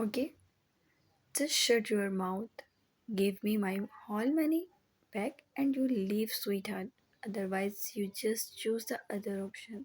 Okay, just shut your mouth. Give me my hall money back and you leave, sweetheart. Otherwise, you just choose the other option.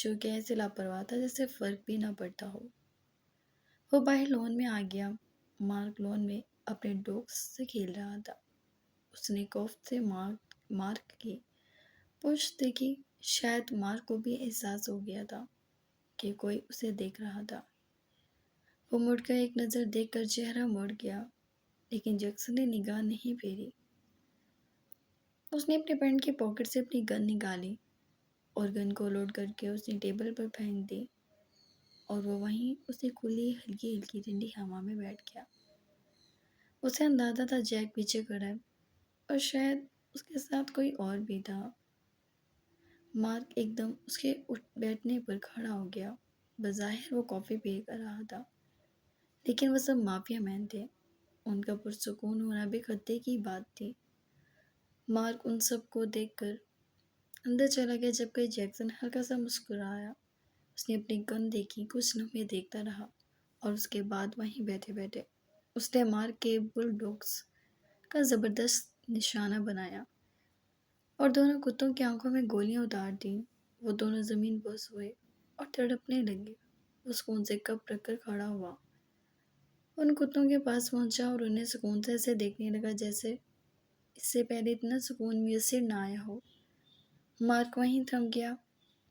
جو کہ ایسے لاپرواہ تھا جیسے فرق بھی نہ پڑتا ہو۔ وہ باہر لون میں آ گیا۔ مارک لون میں اپنے ڈوگس سے کھیل رہا تھا۔ اس نے کوفت سے مارک کی پشت دیکھی۔ شاید مارک کو بھی احساس ہو گیا تھا کہ کوئی اسے دیکھ رہا تھا۔ وہ مڑ کر ایک نظر دیکھ کر چہرہ موڑ گیا، لیکن جیکسن نے نگاہ نہیں پھیری۔ اس نے اپنے پینٹ کی پاکٹ سے اپنی گن نکالی اور گن کو لوڈ کر کے اس نے ٹیبل پر پھینک دی، اور وہ وہیں اسے کھلی ہلکی ہلکی ٹھنڈی ہوا میں بیٹھ گیا۔ اسے اندازہ تھا جیک پیچھے کھڑا ہے اور شاید اس کے ساتھ کوئی اور بھی تھا۔ مارک ایک دم اس کے اٹھ بیٹھنے پر کھڑا ہو گیا۔ بظاہر وہ کافی پی کر رہا تھا، لیکن وہ سب مافیا مین تھے۔ ان کا پرسکون ہونا بھی خطے کی بات تھی۔ مارک ان سب کو دیکھ کر اندر چلا گیا جبکہ جیکسن ہلکا سا مسکرایا۔ اس نے اپنی گن دیکھی، کچھ لمحے دیکھتا رہا اور اس کے بعد وہیں بیٹھے بیٹھے اس نے مارک کے بل ڈوگس کا زبردست نشانہ بنایا اور دونوں کتوں کی آنکھوں میں گولیاں اتار دیں۔ وہ دونوں زمین بوس ہوئے اور تڑپنے لگے۔ وہ سکون سے کپ رکھ کر کھڑا ہوا، ان کتوں کے پاس پہنچا اور انہیں سکون سے ایسے دیکھنے لگا جیسے اس سے پہلے اتنا سکون میسر نہ آیا ہو۔ مارک وہیں تھم گیا۔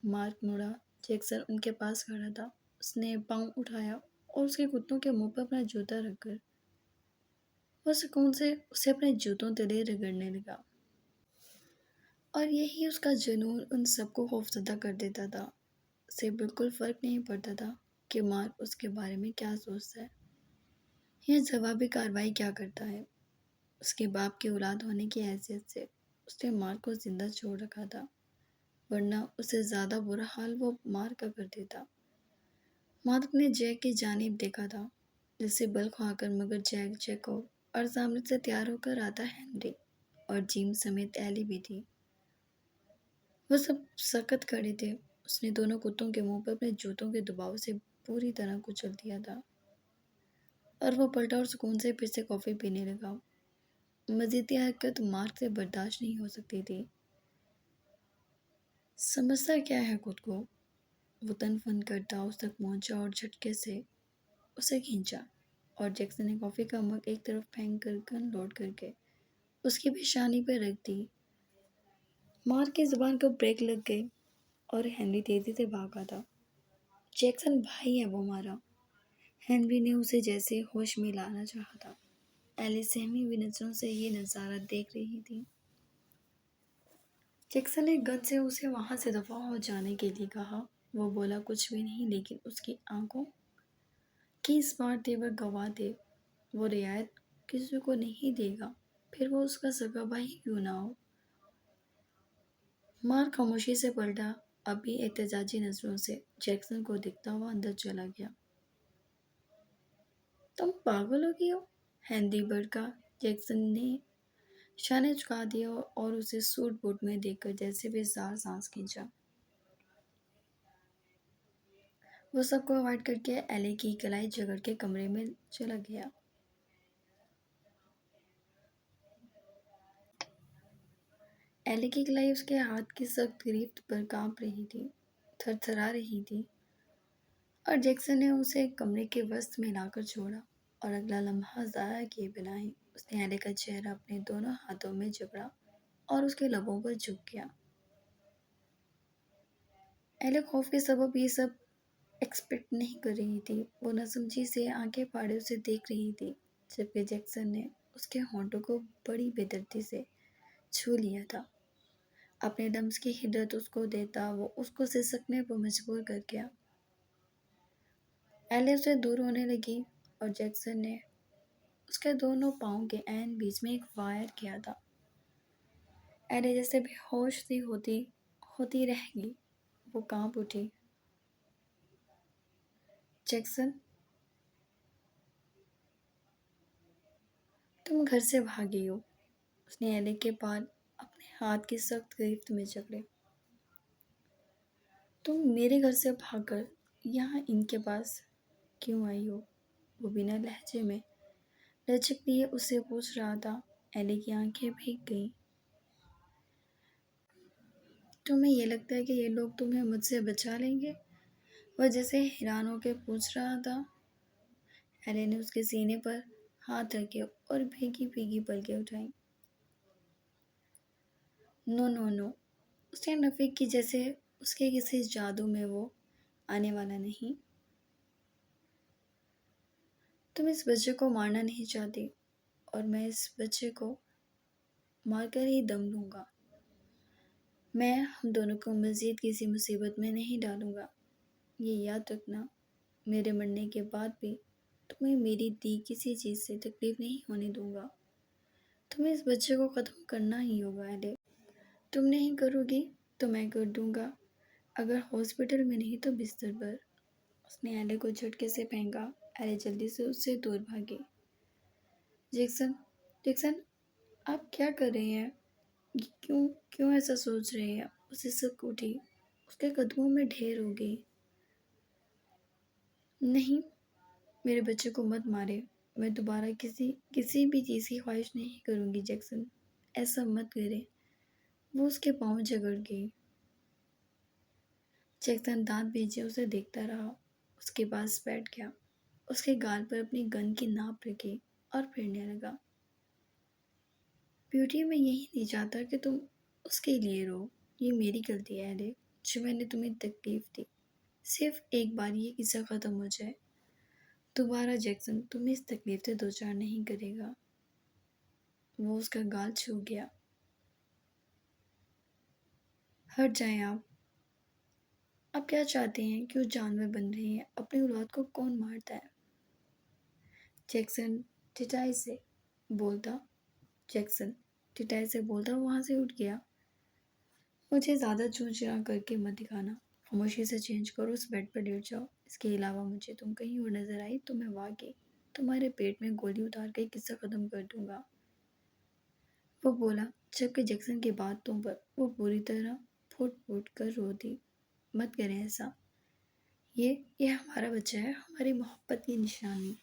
مارک مڑا، جیکسن ان کے پاس کھڑا تھا۔ اس نے پاؤں اٹھایا اور اس کے کتوں کے منہ پر اپنا جوتا رکھ کر وہ سکون سے اسے اپنے جوتوں تلے رگڑنے لگا، اور یہی اس کا جنون ان سب کو خوفزدہ کر دیتا تھا۔ اسے بالکل فرق نہیں پڑتا تھا کہ مارک اس کے بارے میں کیا سوچتا ہے یا جوابی کارروائی کیا کرتا ہے۔ اس کے باپ کی اولاد ہونے کی حیثیت سے اس نے مارک کو زندہ چھوڑ رکھا تھا، ورنہ اسے زیادہ برا حال وہ مارک کا کر دیتا۔ مارک نے جیک کی جانب دیکھا تھا، جسے بل کھا کر مگر جیک ہو، اور سامنے سے تیار ہو کر آتا ہنری اور جیم سمیت ایلی بھی تھی۔ وہ سب سکت کھڑے تھے۔ اس نے دونوں کتوں کے منہ پر اپنے جوتوں کے دباؤ سے پوری طرح کچل دیا تھا، اور وہ پلٹا اور سکون سے پھر سے کافی پینے لگا۔ مزید یہ حرکت مارک سے برداشت نہیں ہو سکتی تھی۔ سمجھتا کیا ہے خود کو؟ وہ تن فن کرتا اس تک پہنچا اور جھٹکے سے اسے کھینچا، اور جیکسن نے کافی کا مگ ایک طرف پھینک کر گن لوڈ کر کے اس کی پیشانی پہ رکھ دی۔ مارک کی زبان کو بریک لگ گئی اور ہنری تیزی سے بھاگا تھا۔ جیکسن بھائی ہے وہ ہمارا۔ ہنری نے اسے جیسے ہوش میں لانا چاہا تھا۔ ایلی سہمی ہوئی نظروں سے یہ نظارہ دیکھ رہی تھی۔ جیکسن نے گن سے اسے وہاں سے دفع ہو جانے کے لیے کہا۔ وہ بولا کچھ بھی نہیں، لیکن اس کی آنکھوں کی اس بار تیور گواہ دے۔ وہ رعایت کسی کو نہیں دے گا، پھر وہ اس کا سگا بھائی کیوں نہ ہو۔ مارک خاموشی سے پلٹا، اب بھی احتجاجی نظروں سے جیکسن کو دیکھتا ہوا اندر چلا گیا۔ تم پاگل ہو گئی ہو؟ ہنری بھڑکا۔ جیکسن نے شانے جھکا دیا اور اسے سوٹ بوٹ میں دیکھ کر جیسے بے زار سانس کھینچا۔ وہ سب کو اوائڈ کر کے ایلی کی کلائی جگڑ کے کمرے میں چلا گیا۔ ایلی کی کلائی اس کے ہاتھ کی سخت گرفت پر کانپ رہی تھی، تھر تھرا رہی تھی، اور جیکسن نے اسے کمرے کے وسط میں لا کر چھوڑا، اور اگلا لمحہ ضائع کیے بنا ہی اس نے ایلی کا چہرہ اپنے دونوں ہاتھوں میں جکڑا اور اس کے لبوں پر جھک گیا۔ ایلی خوف کے سبب یہ سب ایکسپیکٹ نہیں کر رہی تھی۔ وہ نہ سمجھی سے آنکھیں پھاڑے اسے دیکھ رہی تھی، جبکہ جیکسن نے اس کے ہونٹوں کو بڑی بے دردی سے چھو لیا تھا۔ اپنے لمس کی حدت اس کو دیتا وہ اس کو سسکنے پر مجبور کر گیا۔ ایلی اسے دور ہونے لگی اور جیکسن نے اس کے دونوں پاؤں کے عین بیچ میں ایک فائر کیا تھا۔ ایلی جیسے بے ہوش سی ہوتی رہ گئی۔ وہ کانپ اٹھی۔ جیکسن، تم گھر سے بھاگی ہو۔ اس نے ایلی کے بال اپنے ہاتھ کی سخت گرفت میں جکڑے۔ تم میرے گھر سے بھاگ کر یہاں ان کے پاس کیوں آئی ہو؟ وہ بنا لہجے میں لچک لیے اس سے پوچھ رہا تھا۔ ایلی کی آنکھیں بھیگ گئیں۔ تمہیں یہ لگتا ہے کہ یہ لوگ تمہیں مجھ سے بچا لیں گے؟ وہ جیسے حیران ہو کے پوچھ رہا تھا۔ ایلے نے اس کے سینے پر ہاتھ رکھے اور بھیگی بھیگی پلکیں اٹھائیں۔ نو نو نو، اس نے نفی کی جیسے اس کے کسی جادو میں وہ آنے والا نہیں۔ تم اس بچے کو مارنا نہیں چاہتی اور میں اس بچے کو مار کر ہی دم لوں گا۔ میں ہم دونوں کو مزید کسی مصیبت میں نہیں ڈالوں گا۔ یہ یاد رکھنا، میرے مرنے کے بعد بھی تمہیں میری دی کسی چیز سے تکلیف نہیں ہونے دوں گا۔ تمہیں اس بچے کو ختم کرنا ہی ہوگا ایلے۔ تم نہیں کرو گی تو میں کر دوں گا، اگر ہاسپٹل میں نہیں تو بستر پر۔ اس نے ایلے کو جھٹکے سے پھینکا۔ ایلے جلدی سے اس سے دور بھاگی۔ جیکسن، جیکسن، آپ کیا کر رہے ہیں؟ کیوں ایسا سوچ رہے ہیں؟ وہ سسک اٹھی، اس کے قدموں میں ڈھیر ہو گئی۔ نہیں، میرے بچے کو مت مارے۔ میں دوبارہ کسی بھی چیز کی خواہش نہیں کروں گی جیکسن، ایسا مت کرے۔ وہ اس کے پاؤں جگڑ گئی۔ جیکسن دانت بھیجے اسے دیکھتا رہا۔ اس کے پاس بیٹھ گیا، اس کے گال پر اپنی گن کی ناپ رکھی اور پھرنے لگا۔ بیوٹی، میں یہی نہیں چاہتا کہ تم اس کے لیے رو۔ یہ میری غلطی ہے ایلے، جو میں نے تمہیں تکلیف دی۔ صرف ایک بار یہ قصہ ختم ہو جائے، دوبارہ جیکسن تمہیں اس تکلیف سے دوچار نہیں کرے گا۔ وہ اس کا گال چھو گیا۔ ہٹ جائیں آپ کیا چاہتے ہیں؟ کیوں جانور بن رہے ہیں؟ اپنی اولاد کو کون مارتا ہے؟ جیکسن ٹٹائی سے بولتا وہاں سے اٹھ گیا۔ مجھے زیادہ چونچرا کر کے مت دکھانا، خاموشی سے چینج کرو، اس بیڈ پر لیٹ جاؤ۔ اس کے علاوہ مجھے تم کہیں اور نظر آئی تو میں واقعی تمہارے پیٹ میں گولی اتار کے قصہ ختم کر دوں گا، وہ بولا، جبکہ جیکسن کی باتوں پر وہ پوری طرح پھوٹ پھوٹ کر رو دی۔ مت کریں ایسا، یہ ہمارا بچہ ہے، ہماری محبت کی نشانی۔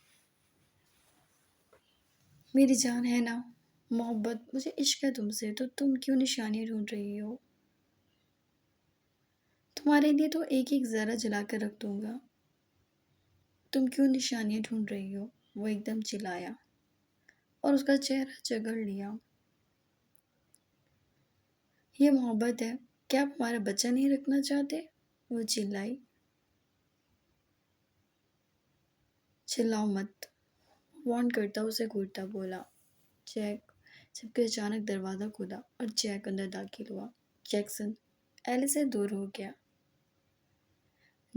میری جان ہے نا محبت، مجھے عشق ہے تم سے، تو تم کیوں نشانیاں ڈھونڈ رہی ہو؟ تمہارے لیے تو ایک ایک ذرہ جلا کر رکھ دوں گا۔ تم کیوں نشانیاں ڈھونڈ رہی ہو؟ وہ ایک دم چلایا اور اس کا چہرہ جگڑ لیا۔ یہ محبت ہے، کیا آپ ہمارا بچہ نہیں رکھنا چاہتے؟ وہ چلائی۔ چلاؤ مت، وارن کرتا اسے گھورتا بولا جیک، جبکہ اچانک دروازہ کھلا اور جیک اندر داخل ہوا۔ جیکسن ایلے سے دور ہو گیا۔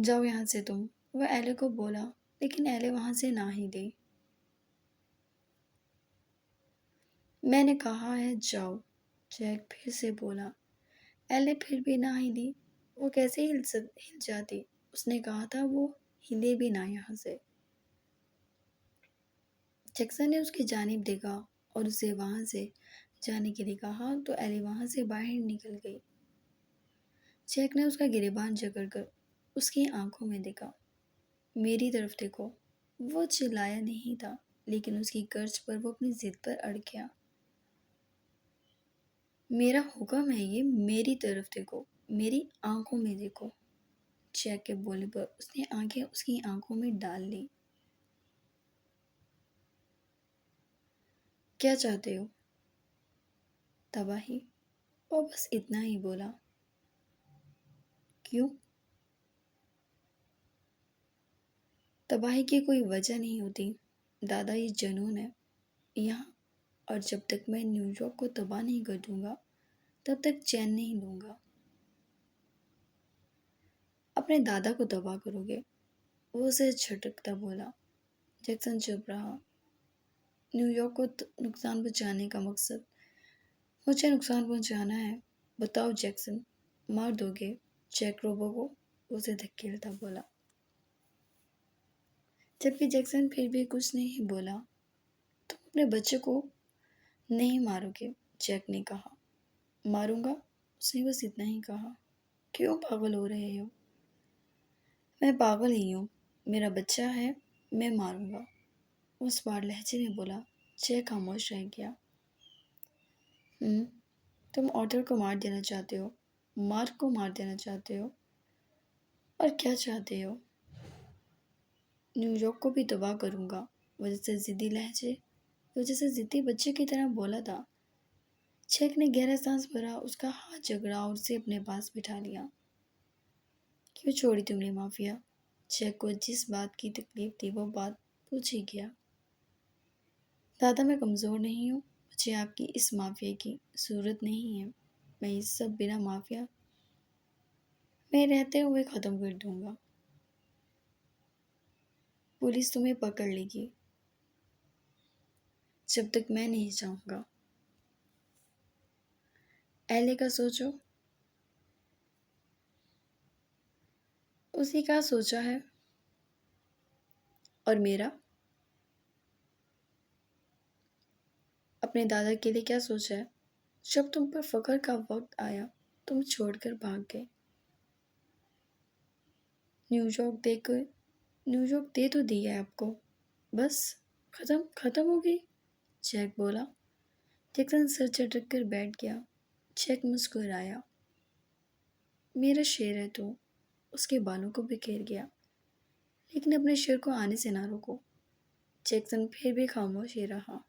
جاؤ یہاں سے تم، وہ ایلے کو بولا، لیکن ایلے وہاں سے نہ ہی دی۔ میں نے کہا ہے جاؤ، جیک پھر سے بولا۔ ایلے پھر بھی نہ ہلی۔ وہ کیسے ہل جاتی؟ اس نے کہا تھا وہ ہلے بھی نہ یہاں سے۔ جیکسن نے اس کی جانب دیکھا اور اسے وہاں سے جانے کے لیے کہا تو ایلی وہاں سے باہر نکل گئی۔ جیک نے اس کا گریبان جکڑ کر اس کی آنکھوں میں دیکھا۔ میری طرف دیکھو، وہ چلایا نہیں تھا، لیکن اس کی گرج پر وہ اپنی ضد پر اڑ گیا۔ میرا حکم ہے، یہ میری طرف دیکھو، میری آنکھوں میں دیکھو۔ جیک کے بولنے پر اس نے آنکھیں اس کی آنکھوں میں ڈال لی۔ کیا چاہتے ہو؟ تباہی، وہ بس اتنا ہی بولا۔ کیوں؟ تباہی کی کوئی وجہ نہیں ہوتی دادا، یہ جنون ہے یہاں، اور جب تک میں نیو یارک کو تباہ نہیں کر دوں گا تب تک چین نہیں لوں گا۔ اپنے دادا کو تباہ کرو گے؟ وہ اسے جھٹکتا بولا۔ جیکسن چپ رہا۔ نیو یارک کو نقصان پہنچانے کا مقصد مجھے نقصان پہنچانا ہے؟ بتاؤ جیکسن، مار دو گے جیک روبو کو؟ اسے دھکیلتا بولا۔ جبکہ جیکسن پھر بھی کچھ نہیں بولا۔ تم اپنے بچے کو نہیں مارو گے، جیک نے کہا۔ ماروں گا، اس نے بس اتنا ہی کہا۔ کیوں پاگل ہو رہے ہو؟ میں پاگل ہی ہوں، میرا بچہ ہے، میں ماروں گا، اس بار لہجے میں بولا۔ جیک خاموش رہ گیا۔ تم آٹر کو مار دینا چاہتے ہو؟ مارک کو مار دینا چاہتے ہو؟ اور کیا چاہتے ہو؟ نیو یارک کو بھی تباہ کروں گا۔ وجہ سے ضدی بچے کی طرح بولا تھا۔ چیک نے گہرا سانس بھرا، اس کا ہاتھ جگڑا اور اسے اپنے پاس بٹھا لیا۔ کیوں چھوڑی تم نے مافیا؟ چیک کو جس بات کی تکلیف تھی وہ بات پوچھ ہی گیا۔ دادا میں کمزور نہیں ہوں، مجھے آپ کی اس مافیا کی ضرورت نہیں ہے۔ میں یہ سب بنا مافیا میں رہتے ہوئے ختم کر دوں گا۔ پولیس تمہیں پکڑ لے گی جب تک میں نہیں چاہوں گا۔ ایلے کا سوچو، اسی کا سوچا ہے۔ اور میرا اپنے دادا کے لیے کیا سوچا ہے؟ جب تم پر فخر کا وقت آیا تم چھوڑ کر بھاگ گئے۔ نیو یارک دے تو دیا ہے آپ کو، بس ختم ہو گئی؟ چیک بولا۔ جیکسن سر چٹک کر بیٹھ گیا۔ چیک مسکرایا۔ میرا شیر ہے تو، اس کے بالوں کو بکھیر گیا۔ لیکن اپنے شیر کو آنے سے نہ روکو۔ جیکسن پھر بھی خاموش ہی رہا۔